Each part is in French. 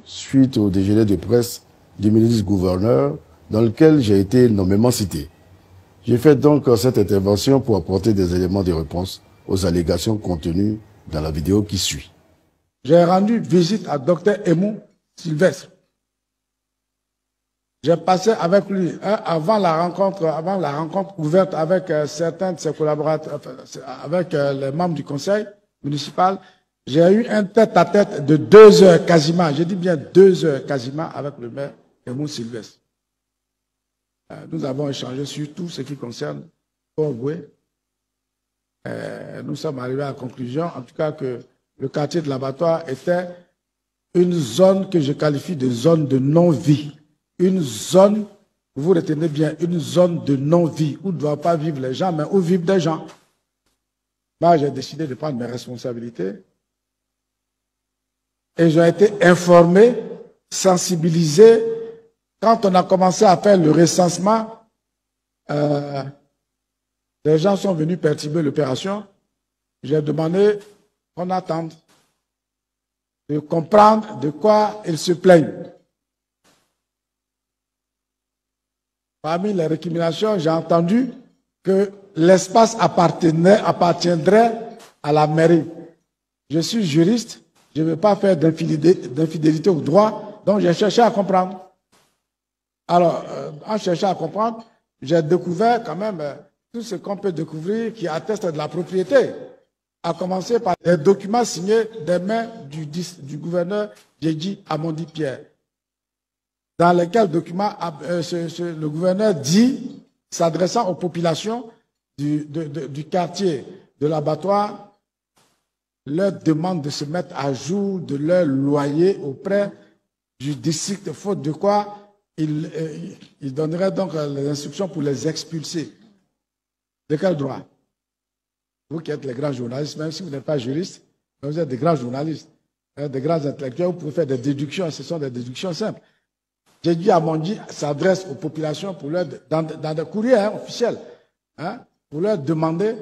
suite au déjeuner de presse du ministre-gouverneur dans lequel j'ai été nommément cité. J'ai fait donc cette intervention pour apporter des éléments de réponse aux allégations contenues dans la vidéo qui suit. J'ai rendu visite à Dr Emou Sylvestre. J'ai passé avec lui, avant la rencontre ouverte avec certains de ses collaborateurs, avec les membres du conseil municipal, j'ai eu un tête-à-tête de 2 heures quasiment, je dis bien 2 heures quasiment avec le maire Emou Sylvestre. Nous avons échangé sur tout ce qui concerne Port-Boué. Nous sommes arrivés à la conclusion, en tout cas, que le quartier de l'abattoir était une zone que je qualifie de zone de non-vie. Une zone, vous retenez bien, une zone de non-vie, où ne doivent pas vivre les gens, mais où vivent des gens. Moi, j'ai décidé de prendre mes responsabilités. Et j'ai été informé, sensibilisé. Quand on a commencé à faire le recensement, les gens sont venus perturber l'opération. J'ai demandé qu'on attende de comprendre de quoi ils se plaignent. Parmi les récriminations, j'ai entendu que l'espace appartiendrait à la mairie. Je suis juriste, je ne veux pas faire d'infidélité au droit, donc j'ai cherché à comprendre. Alors, en cherchant à comprendre, j'ai découvert quand même tout ce qu'on peut découvrir qui atteste de la propriété, à commencer par les documents signés des mains du gouverneur Djedji Amondi Pierre, dans lesquels documents le gouverneur dit, s'adressant aux populations du quartier de l'abattoir, leur demande de se mettre à jour de leur loyer auprès du district, faute de quoi il donnerait donc les instructions pour les expulser. De quel droit? Vous qui êtes les grands journalistes, même si vous n'êtes pas juriste, vous êtes des grands journalistes, des grands intellectuels, vous pouvez faire des déductions, ce sont des déductions simples. Djedji Amondi s'adresse aux populations pour leur, dans des courriers officiels, pour leur demander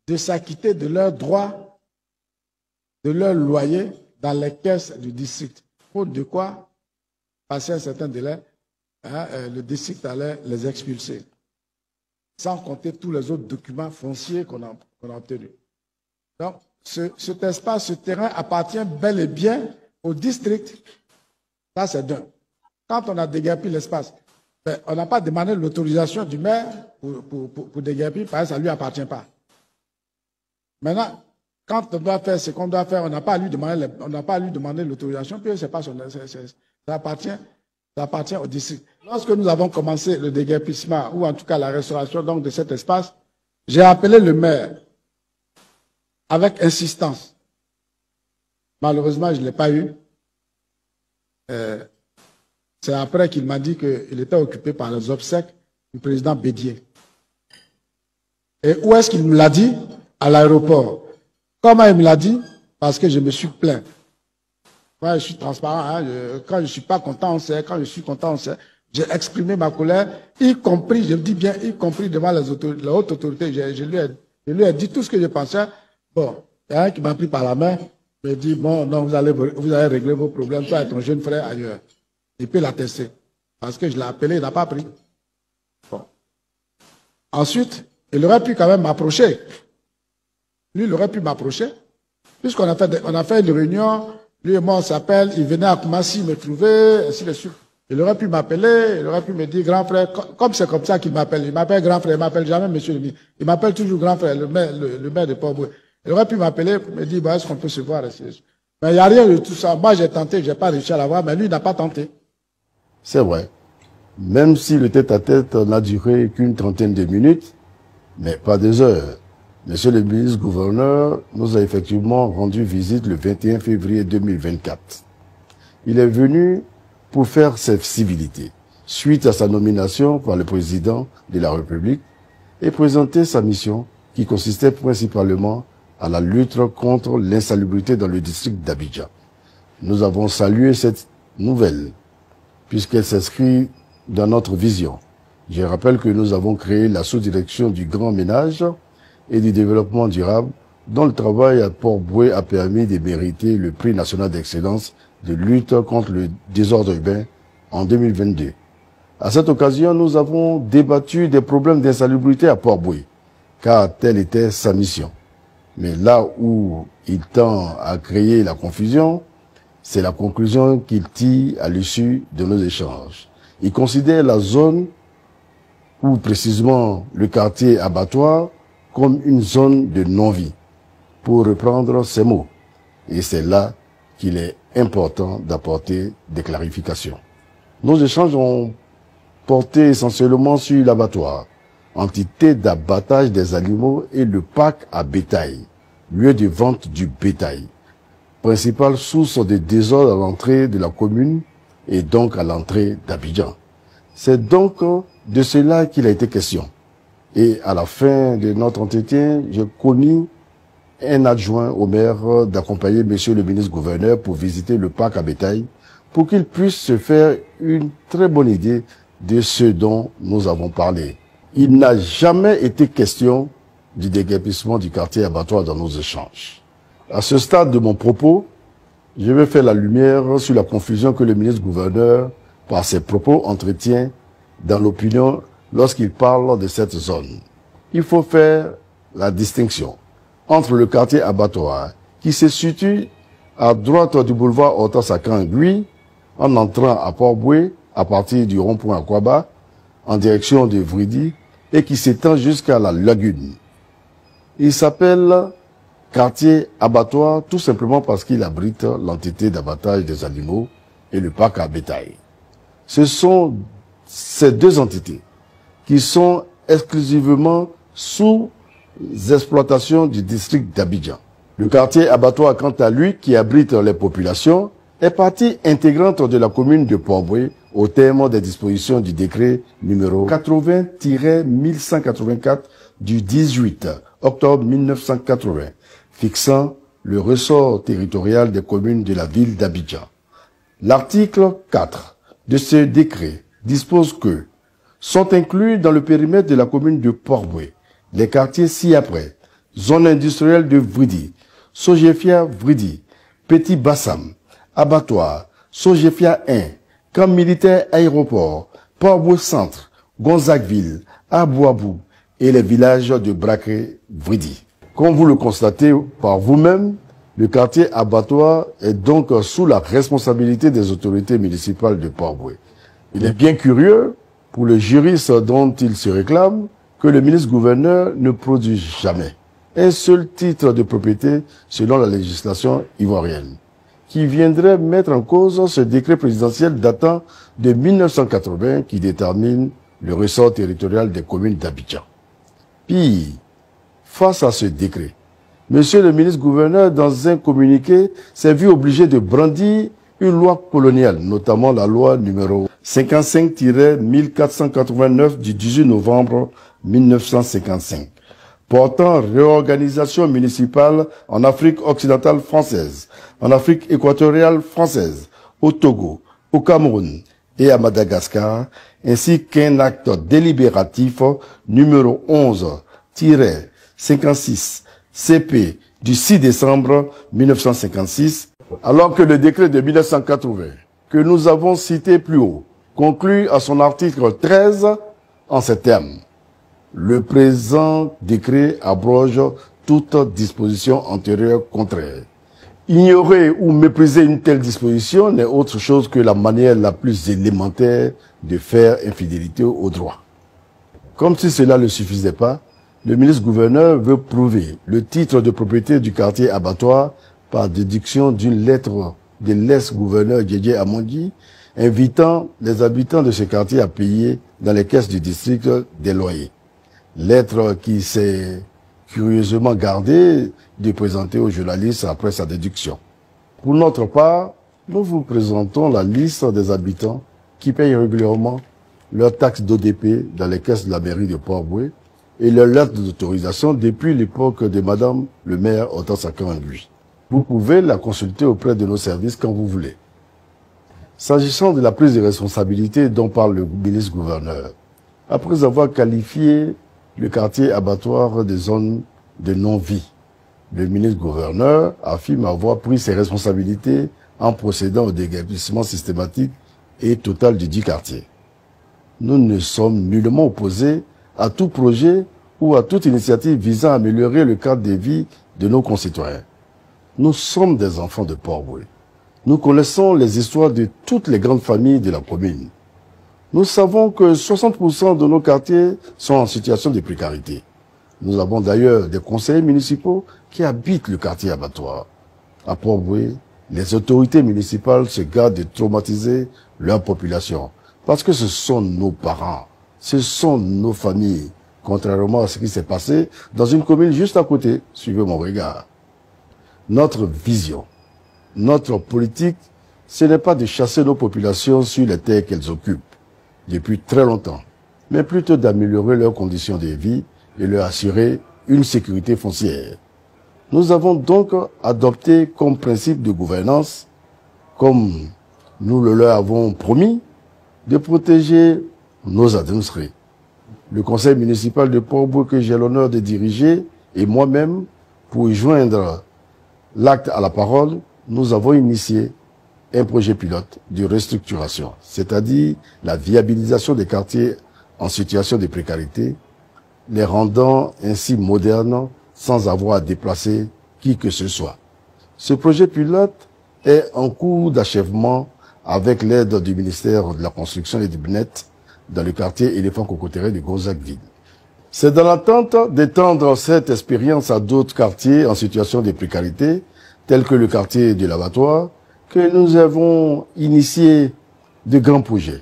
de s'acquitter de leurs droits, de leur loyer dans les caisses du district. Faute de quoi, passer un certain délai, le district allait les expulser, sans compter tous les autres documents fonciers qu'on a obtenus. Donc, cet espace, ce terrain appartient bel et bien au district. Ça, c'est d'un. Quand on a déguerpi l'espace, on n'a pas demandé l'autorisation du maire pour déguerpir, parce que ça ne lui appartient pas. Maintenant, quand on doit faire ce qu'on doit faire, on n'a pas à lui demander l'autorisation, puis c'est pas ça appartient au district. Lorsque nous avons commencé le déguerpissement, ou en tout cas la restauration donc, de cet espace, j'ai appelé le maire avec insistance. Malheureusement, je ne l'ai pas eu. C'est après qu'il m'a dit qu'il était occupé par les obsèques du président Bédier. Et où est-ce qu'il me l'a dit? À l'aéroport. Comment il me l'a dit? Parce que je me suis plaint. Moi, je suis transparent. Quand je ne suis pas content, on sait. Quand je suis content, on sait. J'ai exprimé ma colère, y compris, je le dis bien, y compris devant la haute autorité. Je lui ai dit tout ce que je pensais. Bon, il y a un qui m'a pris par la main, il m'a dit, bon, non, vous allez régler vos problèmes, toi et ton jeune frère ailleurs. Il peut l'attester. Parce que je l'ai appelé, il n'a pas pris. Bon. Ensuite, il aurait pu quand même m'approcher. Lui, il aurait pu m'approcher. Puisqu'on a fait une réunion, lui et moi, on s'appelle, il venait à Koumassi me trouver, ainsi de suite. Il aurait pu m'appeler, il aurait pu me dire grand frère, comme c'est comme ça qu'il m'appelle. Il m'appelle grand frère, il m'appelle jamais monsieur le ministre. Il m'appelle toujours grand frère, le maire de Port-Boué. Il aurait pu m'appeler pour me dire, bah, est-ce qu'on peut se voir? Mais il n'y a rien de tout ça. Moi, j'ai tenté, je n'ai pas réussi à l'avoir, mais lui, il n'a pas tenté. C'est vrai. Même si le tête-à-tête n'a duré qu'une trentaine de minutes, mais pas des heures. Monsieur le ministre-gouverneur nous a effectivement rendu visite le 21 février 2024. Il est venu pour faire ses civilités, suite à sa nomination par le président de la République, et présenter sa mission qui consistait principalement à la lutte contre l'insalubrité dans le district d'Abidjan. Nous avons salué cette nouvelle, puisqu'elle s'inscrit dans notre vision. Je rappelle que nous avons créé la sous-direction du grand ménage et du développement durable, dont le travail à Port-Boué a permis de mériter le prix national d'excellence de lutte contre le désordre urbain en 2022. À cette occasion, nous avons débattu des problèmes d'insalubrité à Port-Bouët, car telle était sa mission. Mais là où il tend à créer la confusion, c'est la conclusion qu'il tire à l'issue de nos échanges. Il considère la zone, ou précisément le quartier abattoir, comme une zone de non-vie, pour reprendre ses mots. Et c'est là qu'il est important d'apporter des clarifications. Nos échanges ont porté essentiellement sur l'abattoir, entité d'abattage des animaux, et le parc à bétail, lieu de vente du bétail, principale source de désordre à l'entrée de la commune et donc à l'entrée d'Abidjan. C'est donc de cela qu'il a été question. Et à la fin de notre entretien, j'ai commis un adjoint au maire d'accompagner monsieur le ministre-gouverneur pour visiter le parc à bétail pour qu'il puisse se faire une très bonne idée de ce dont nous avons parlé. Il n'a jamais été question du déguerpissement du quartier abattoir dans nos échanges. À ce stade de mon propos, je vais faire la lumière sur la confusion que le ministre-gouverneur, par ses propos, entretient dans l'opinion lorsqu'il parle de cette zone. Il faut faire la distinction entre le quartier abattoir, qui se situe à droite du boulevard Hortense-Akangui, en entrant à Port-Bouët, à partir du rond-point Akwaba, en direction de Vridi, et qui s'étend jusqu'à la lagune. Il s'appelle quartier abattoir tout simplement parce qu'il abrite l'entité d'abattage des animaux et le parc à bétail. Ce sont ces deux entités qui sont exclusivement sous exploitation du district d'Abidjan. Le quartier abattoir, quant à lui, qui abrite les populations, est partie intégrante de la commune de Port-Bouët au terme des dispositions du décret numéro 80-1184 du 18 octobre 1980, fixant le ressort territorial des communes de la ville d'Abidjan. L'article 4 de ce décret dispose que sont inclus dans le périmètre de la commune de Port-Bouët les quartiers ci-après: zone industrielle de Vridi, Sogefia Vridi, Petit Bassam, abattoir, Sogefia 1, camp militaire aéroport, Port-Bouët centre, Gonzagueville, Abouabou et les villages de Braquet Vridi. Comme vous le constatez par vous-même, le quartier abattoir est donc sous la responsabilité des autorités municipales de Port-Bouët. Il est bien curieux, pour le juriste dont il se réclame, que le ministre-gouverneur ne produit jamais un seul titre de propriété selon la législation ivoirienne, qui viendrait mettre en cause ce décret présidentiel datant de 1980 qui détermine le ressort territorial des communes d'Abidjan. Pire, face à ce décret, monsieur le ministre-gouverneur, dans un communiqué, s'est vu obligé de brandir une loi coloniale, notamment la loi numéro 55-1489 du 18 novembre 1955, portant réorganisation municipale en Afrique occidentale française, en Afrique équatoriale française, au Togo, au Cameroun et à Madagascar, ainsi qu'un acte délibératif numéro 11-56 CP du 6 décembre 1956, alors que le décret de 1980, que nous avons cité plus haut, conclut à son article 13 en ces termes: le présent décret abroge toute disposition antérieure contraire. Ignorer ou mépriser une telle disposition n'est autre chose que la manière la plus élémentaire de faire infidélité au droit. Comme si cela ne suffisait pas, le ministre-gouverneur veut prouver le titre de propriété du quartier abattoir par déduction d'une lettre de l'ex-gouverneur Djedje Amangui, invitant les habitants de ce quartier à payer dans les caisses du district des loyers. Lettre qui s'est curieusement gardée de présenter aux journalistes après sa déduction. Pour notre part, nous vous présentons la liste des habitants qui payent régulièrement leur taxe d'ODP dans les caisses de la mairie de Port-Bouët et leur lettre d'autorisation depuis l'époque de madame le maire Hortense-Akangui. Vous pouvez la consulter auprès de nos services quand vous voulez. S'agissant de la prise de responsabilité dont parle le ministre-gouverneur, après avoir qualifié le quartier abattoir des zones de non-vie, le ministre-gouverneur affirme avoir pris ses responsabilités en procédant au déguerpissement systématique et total du dit quartier. Nous ne sommes nullement opposés à tout projet ou à toute initiative visant à améliorer le cadre de vie de nos concitoyens. Nous sommes des enfants de Port-Bouët. Nous connaissons les histoires de toutes les grandes familles de la commune. Nous savons que 60% de nos quartiers sont en situation de précarité. Nous avons d'ailleurs des conseillers municipaux qui habitent le quartier abattoir. À Port-Bouët, les autorités municipales se gardent de traumatiser leur population parce que ce sont nos parents, ce sont nos familles, contrairement à ce qui s'est passé dans une commune juste à côté. Suivez mon regard. Notre vision, notre politique, ce n'est pas de chasser nos populations sur les terres qu'elles occupent depuis très longtemps, mais plutôt d'améliorer leurs conditions de vie et leur assurer une sécurité foncière. Nous avons donc adopté comme principe de gouvernance, comme nous le leur avons promis, de protéger nos administrés. Le conseil municipal de Port-Bouët que j'ai l'honneur de diriger et moi-même, pour y joindre l'acte à la parole, nous avons initié un projet pilote de restructuration, c'est-à-dire la viabilisation des quartiers en situation de précarité, les rendant ainsi modernes sans avoir à déplacer qui que ce soit. Ce projet pilote est en cours d'achèvement avec l'aide du ministère de la Construction et du Net dans le quartier Éléphant-Cocoterre de Gonzague-Ville. C'est dans l'attente d'étendre cette expérience à d'autres quartiers en situation de précarité, tels que le quartier de l'Abattoir, que nous avons initié de grands projets.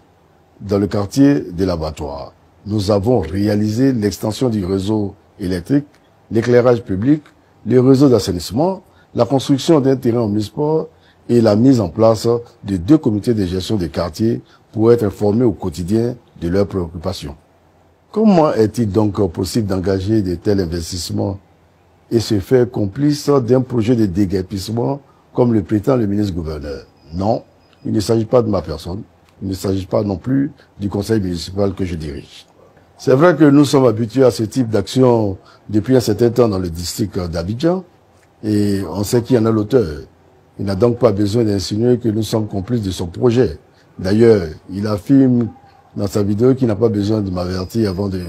Dans le quartier de l'Abattoir, nous avons réalisé l'extension du réseau électrique, l'éclairage public, le réseau d'assainissement, la construction d'un terrain omnisport et la mise en place de 2 comités de gestion des quartiers pour être informés au quotidien de leurs préoccupations. Comment est-il donc possible d'engager de tels investissements et se faire complice d'un projet de déguerpissement comme le prétend le ministre-gouverneur? Non, il ne s'agit pas de ma personne, il ne s'agit pas non plus du conseil municipal que je dirige. C'est vrai que nous sommes habitués à ce type d'action depuis un certain temps dans le district d'Abidjan et on sait qui en a l'auteur. Il n'a donc pas besoin d'insinuer que nous sommes complices de son projet. D'ailleurs, il affirme dans sa vidéo qu'il n'a pas besoin de m'avertir avant de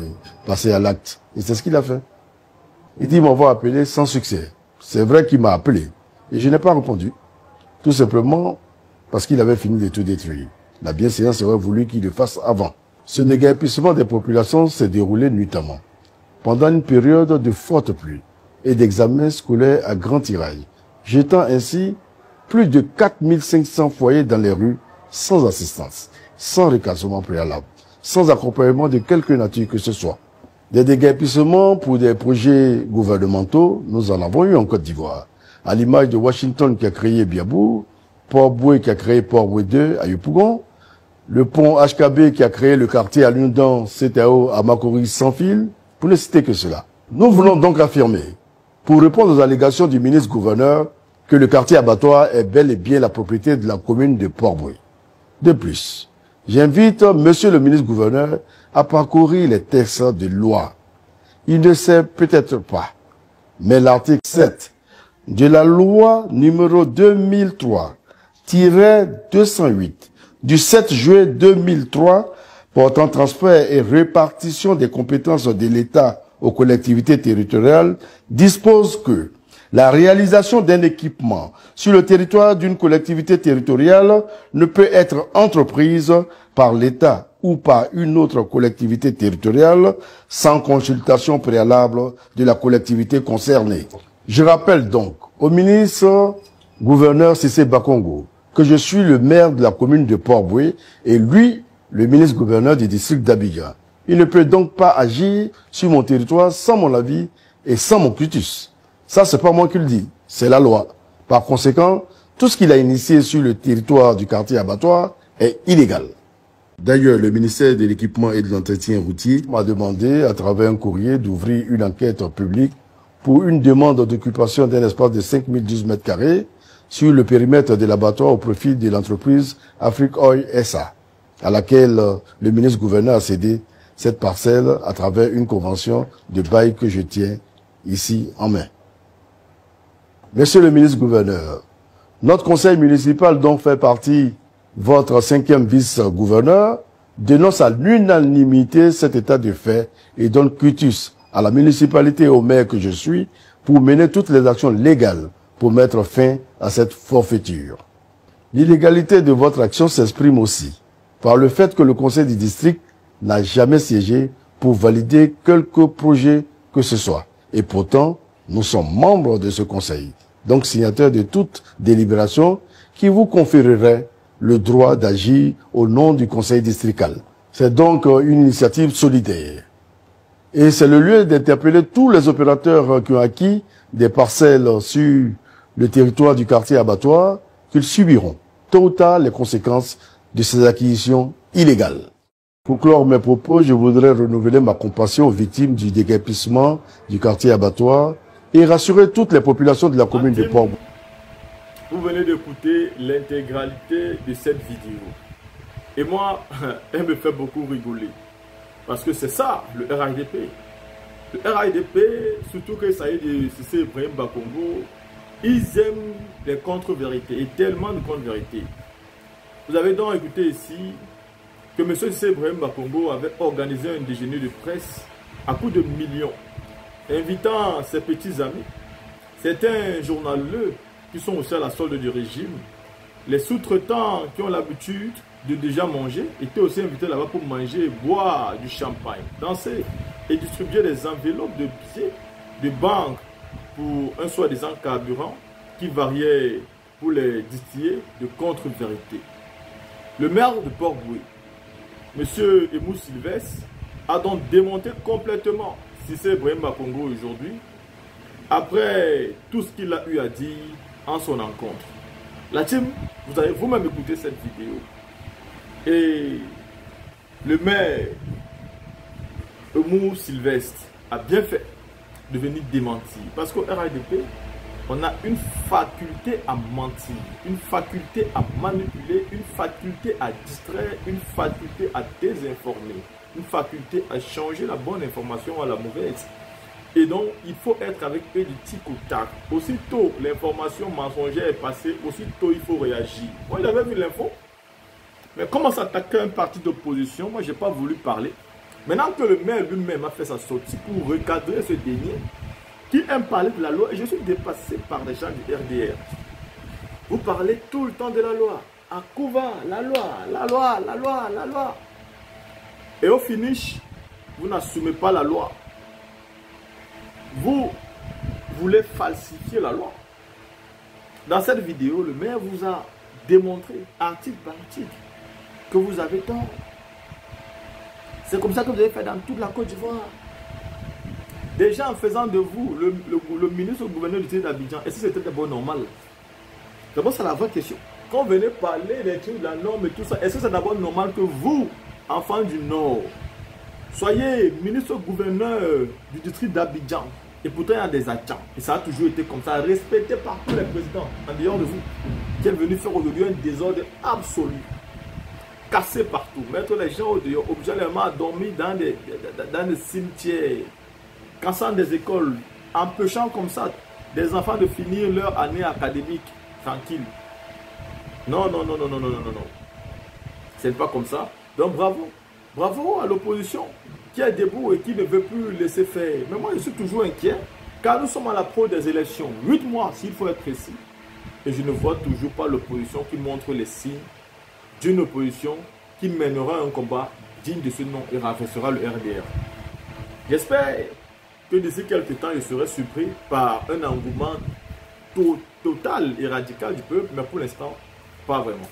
passer à l'acte. Et c'est ce qu'il a fait. Il dit qu'il m'envoie appeler sans succès. C'est vrai qu'il m'a appelé. Et je n'ai pas répondu. Tout simplement parce qu'il avait fini de tout détruire. La bienséance aurait voulu qu'il le fasse avant. Ce déguerpissement des populations s'est déroulé nuitamment, pendant une période de forte pluie et d'examens scolaires à grand tirage, jetant ainsi plus de 4500 foyers dans les rues sans assistance, sans recasement préalable, sans accompagnement de quelque nature que ce soit. Des déguerpissements pour des projets gouvernementaux, nous en avons eu en Côte d'Ivoire, à l'image de Washington qui a créé Biabour, Port-Bouët qui a créé Port-Bouët 2 à Yopougon, le pont HKB qui a créé le quartier à Lundan, CTO à Makori sans fil, pour ne citer que cela. Nous voulons donc affirmer, pour répondre aux allégations du ministre-gouverneur, que le quartier abattoir est bel et bien la propriété de la commune de Port-Bouët. De plus, j'invite monsieur le ministre-gouverneur à parcourir les textes de loi. Il ne sait peut-être pas, mais l'article 7 de la loi numéro 2003-208 du 7 juillet 2003 portant transfert et répartition des compétences de l'État aux collectivités territoriales dispose que la réalisation d'un équipement sur le territoire d'une collectivité territoriale ne peut être entreprise par l'État ou par une autre collectivité territoriale sans consultation préalable de la collectivité concernée. Je rappelle donc au ministre gouverneur Cissé Bakongo que je suis le maire de la commune de Port-Bouët et lui, le ministre-gouverneur du district d'Abidjan. Il ne peut donc pas agir sur mon territoire sans mon avis et sans mon cutus. Ça, c'est pas moi qui le dis, c'est la loi. Par conséquent, tout ce qu'il a initié sur le territoire du quartier abattoir est illégal. D'ailleurs, le ministère de l'Équipement et de l'Entretien routier m'a demandé, à travers un courrier, d'ouvrir une enquête publique pour une demande d'occupation d'un espace de 5012 m² sur le périmètre de l'abattoir au profit de l'entreprise Afrique Oil SA, à laquelle le ministre-gouverneur a cédé cette parcelle à travers une convention de bail que je tiens ici en main. Monsieur le ministre-gouverneur, Notre conseil municipal, dont fait partie votre 5e vice-gouverneur, dénonce à l'unanimité cet état de fait et donne quitus à la municipalité et au maire que je suis pour mener toutes les actions légales pour mettre fin à cette forfaiture. L'illégalité de votre action s'exprime aussi par le fait que le conseil du district n'a jamais siégé pour valider quelque projet que ce soit. Et pourtant, nous sommes membres de ce conseil, donc signataires de toute délibération qui vous conférerait le droit d'agir au nom du conseil districal. C'est donc une initiative solidaire. Et c'est le lieu d'interpeller tous les opérateurs qui ont acquis des parcelles sur le territoire du quartier abattoir qu'ils subiront tôt ou tard les conséquences de ces acquisitions illégales. Pour clore mes propos, je voudrais renouveler ma compassion aux victimes du déguerpissement du quartier abattoir et rassurer toutes les populations de la commune de Port-Bouillet. Vous venez d'écouter l'intégralité de cette vidéo. Et moi, elle me fait beaucoup rigoler. Parce que c'est ça, le RIDP. Le RIDP, surtout que ça y est de Cissé Ibrahim Bakongo, ils aiment les contre-vérités et tellement de contre-vérités. Vous avez donc écouté ici que M. Cissé Ibrahim Bakongo avait organisé un déjeuner de presse à coût de millions, invitant ses petits amis, certains journaleux qui sont aussi à la solde du régime, les sous-traitants qui ont l'habitude de déjà manger étaient aussi invités là-bas pour manger, boire du champagne, danser et distribuer des enveloppes de billets de banque pour un soi-disant carburant qui variait pour les distiller de contre-vérité. Le maire de Port-Bouillet, M. Emou Sylvestre, a donc démonté complètement Cissé Ibrahim Bakongo aujourd'hui, après tout ce qu'il a eu à dire en son encontre. La team, vous avez vous-même écouté cette vidéo. Et le maire Emou Sylvestre a bien fait de venir démentir. Parce qu'au RIDP, on a une faculté à mentir, une faculté à manipuler, une faculté à distraire, une faculté à désinformer, une faculté à changer la bonne information à la mauvaise. Et donc, il faut être avec eux du tic au tac. Aussitôt l'information mensongère est passée, aussitôt il faut réagir. Moi, j'avais vu l'info, mais comment s'attaquer à un parti d'opposition? Moi, je n'ai pas voulu parler. Maintenant que le maire lui-même a fait sa sortie pour recadrer ce dernier, qui aime parler de la loi, et je suis dépassé par des gens du RDR. Vous parlez tout le temps de la loi. À Kouva, la loi, la loi, la loi, la loi. Et au finish, vous n'assumez pas la loi. Vous voulez falsifier la loi. Dans cette vidéo, le maire vous a démontré, article par article, que vous avez tort. C'est comme ça que vous avez fait dans toute la Côte d'Ivoire. Déjà en faisant de vous le ministre ou gouverneur du territoire d'Abidjan, est-ce que c'était d'abord normal? D'abord, c'est la vraie question. Quand vous venez parler des trucs de la norme et tout ça, est-ce que c'est d'abord normal que vous, enfants du Nord, soyez ministre ou gouverneur du district d'Abidjan? Et pourtant, il y a des agents. Et ça a toujours été comme ça, respecté par tous les présidents, en dehors de vous, qui est venu faire aujourd'hui un désordre absolu. Cassé partout, mettre les gens au dehors, obligeant à dormir dans des cimetières, cassant des écoles, empêchant comme ça des enfants de finir leur année académique tranquille. Non, non, non, non, non, non, non, non. C'est pas comme ça. Donc bravo. Bravo à l'opposition qui est debout et qui ne veut plus laisser faire. Mais moi, je suis toujours inquiet car nous sommes à l'approche des élections. 8 mois, s'il faut être précis. Et je ne vois toujours pas l'opposition qui montre les signes d'une opposition qui mènera un combat digne de ce nom et renversera le RDR. J'espère que d'ici quelques temps, je serai surpris par un engouement total et radical du peuple, mais pour l'instant, pas vraiment.